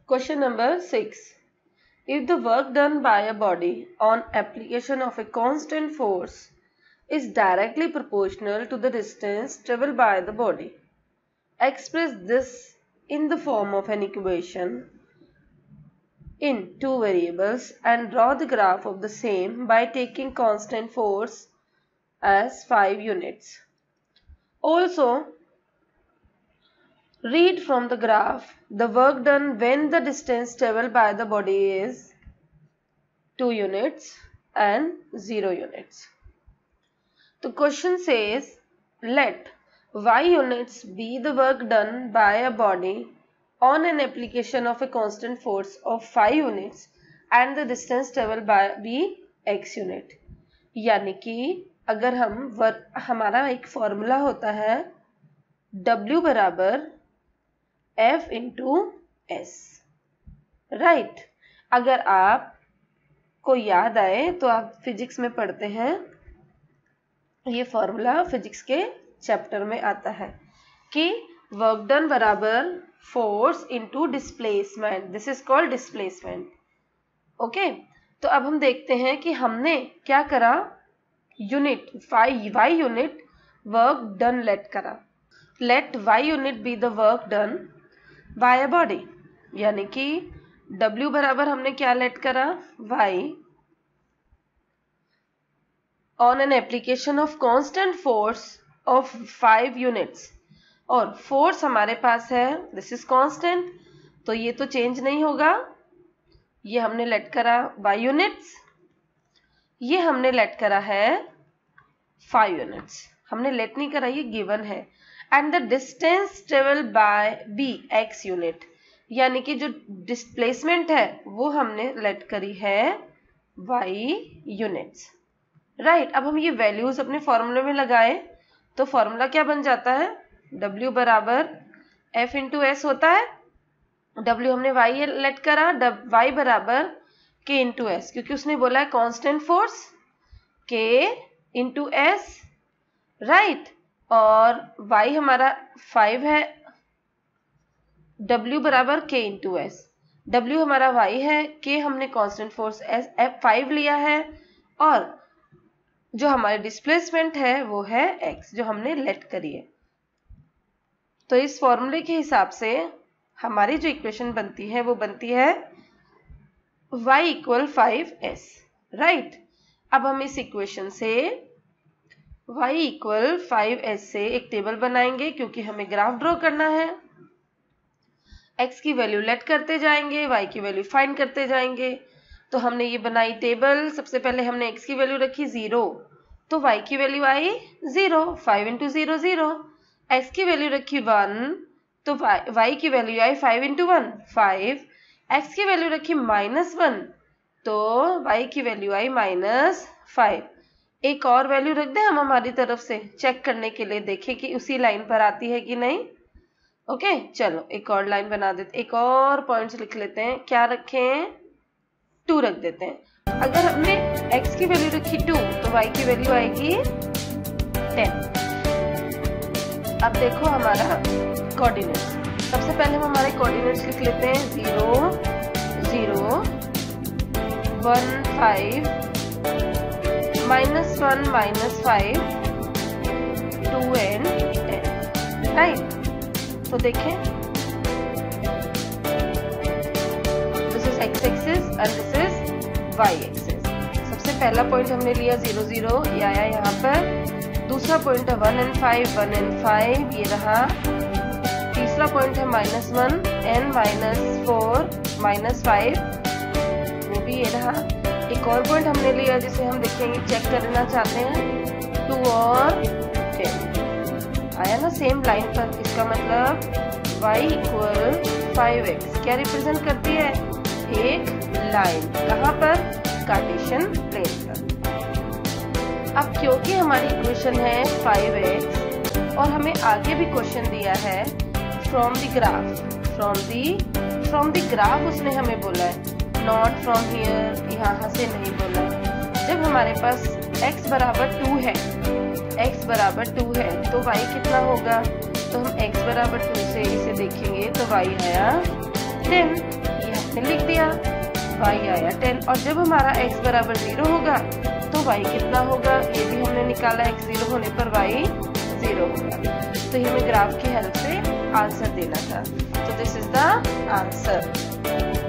Question number 6. If the work done by a body on application of a constant force is directly proportional to the distance travelled by the body, express this in the form of an equation in two variables and draw the graph of the same by taking constant force as 5 units. Also, read from the graph the work done when the distance travelled by the body is 2 units and 0 units. The question says, let y units be the work done by a body on an application of a constant force of 5 units and the distance travelled by be x unit. यानी कि अगर हमारा एक formula होता है W बराबर F into S, right. अगर आप को याद आए तो आप फिजिक्स में पढ़ते हैं, ये फॉर्मूला फिजिक्स के चैप्टर में आता है कि वर्क डन बराबर force into displacement, this is called displacement. Okay, तो अब हम देखते हैं कि हमने क्या करा, unit Y unit work done let करा। Let Y unit be the work done by a body, यानी कि W बराबर हमने क्या लेट करा, y on an application of constant force of 5 units, और फोर्स हमारे पास है, दिस इज कांस्टेंट, तो ये तो चेंज नहीं होगा। ये हमने लेट करा y यूनिट्स, ये हमने लेट करा है 5 यूनिट्स, हमने लेट नहीं करा, ये गिवन है। And the distance travel by b x unit, यानी कि जो डिस्प्लेसमेंट है वो हमने लेट करी है y यूनिट्स, राइट। अब हम ये वैल्यूज अपने फॉर्मूले में लगाए तो फॉर्मूला क्या बन जाता है, W बराबर F इंटू एस होता है। W हमने y लेट करा, y बराबर K इंटू एस, क्योंकि उसने बोला है constant force K into S, right. और y हमारा 5 है, W बराबर K इंटू एस, W हमारा y है, K हमने कांस्टेंट फोर्स F5 लिया है, और जो हमारे डिस्प्लेसमेंट है वो है x, जो हमने लेट करी है। तो इस फॉर्मूले के हिसाब से हमारी जो इक्वेशन बनती है वो बनती है y इक्वल 5s, राइट। अब हम इस इक्वेशन से y इक्वल 5s से एक टेबल बनाएंगे, क्योंकि हमें ग्राफ ड्रॉ करना है। x की वैल्यू लेट करते जाएंगे, y की वैल्यू फाइंड करते जाएंगे। तो हमने ये बनाई टेबल, सबसे पहले हमने x की वैल्यू रखी 0, तो y की वैल्यू आई 0, 5 इंटू 0 0। x की वैल्यू रखी 1, तो y की वैल्यू आई 5 इंटू 1 5। x की वैल्यू रखी -1, तो y की वैल्यू आई -5। एक और वैल्यू रख दें हम हमारी तरफ से चेक करने के लिए, देखें कि उसी लाइन पर आती है कि नहीं। ओके, चलो एक और लाइन बना देते, एक और पॉइंट्स लिख लेते हैं। क्या रखें, 2 रख देते हैं। अगर हमने x की वैल्यू रखी 2, तो y की वैल्यू आएगी 10। अब देखो हमारा कोऑर्डिनेट्स, सबसे पहले हम हमारे कोऑर्डिनेट्स लिख लेते हैं 0 0 1 5 -1 -5 2 and 10, राइट। तो देखें, this is x axis and this is y axis. सबसे पहला पॉइंट हमने लिया 0 0, ये आया यहाँ पर। दूसरा पॉइंट है 1 and 5 1 and 5, ये रहा। तीसरा पॉइंट है -1 and -4 -5, वो भी ये रहा। एक और पॉइंट हमने लिया जिसे हम देखेंगे, चेक करना चाहते हैं, 2 और 10 आया ना सेम लाइन पर। इसका मतलब y इक्वल 5x क्या रिप्रेजेंट करती है, एक लाइन, कहाँ पर, कार्टेशियन प्लेन पर। अब क्योंकि हमारी इक्वेशन है 5x और हमें आगे भी क्वेश्चन दिया है फ्रॉम द ग्राफ उसने हमें बोला है, नॉट फ्रॉम हियर, यहाँ से नहीं बोला है। जब हमारे पास x बराबर 2 है, x बराबर 2 है तो y कितना होगा, तो हम x बराबर 2 से इसे देखेंगे तो y आया 10। हमने लिख दिया, y आया 10। और जब हमारा x बराबर 0 होगा तो y कितना होगा, ये भी हमने निकाला, x 0 होने पर y 0 होगा। तो ये हमें ग्राफ की हेल्प से आंसर देना था। तो दिस इज द आंसर।